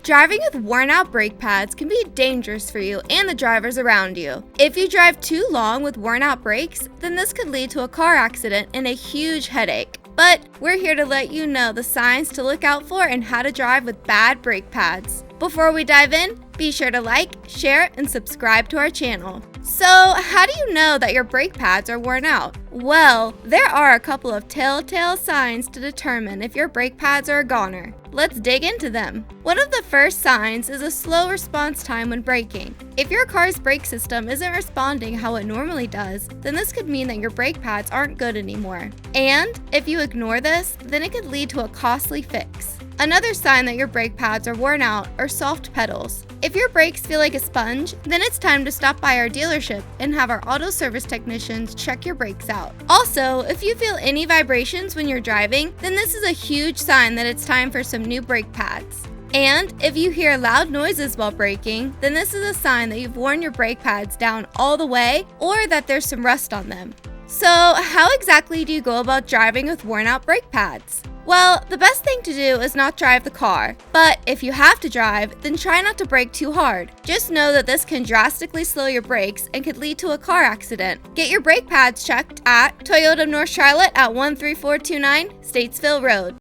Driving with worn out brake pads can be dangerous for you and the drivers around you. If you drive too long with worn out brakes, then this could lead to a car accident and a huge headache. But we're here to let you know the signs to look out for and how to drive with bad brake pads. Before we dive in, be sure to like, share, and subscribe to our channel. So, how do you know that your brake pads are worn out? Well, there are a couple of telltale signs to determine if your brake pads are a goner. Let's dig into them. One of the first signs is a slow response time when braking. If your car's brake system isn't responding how it normally does, then this could mean that your brake pads aren't good anymore. And if you ignore this, then it could lead to a costly fix. Another sign that your brake pads are worn out are soft pedals. If your brakes feel like a sponge, then it's time to stop by our dealership and have our auto service technicians check your brakes out. Also, if you feel any vibrations when you're driving, then this is a huge sign that it's time for some new brake pads. And if you hear loud noises while braking, then this is a sign that you've worn your brake pads down all the way or that there's some rust on them. So, how exactly do you go about driving with worn out brake pads? Well, the best thing to do is not drive the car, but if you have to drive, then try not to brake too hard. Just know that this can drastically slow your brakes and could lead to a car accident. Get your brake pads checked at Toyota North Charlotte at 13429 Statesville Road.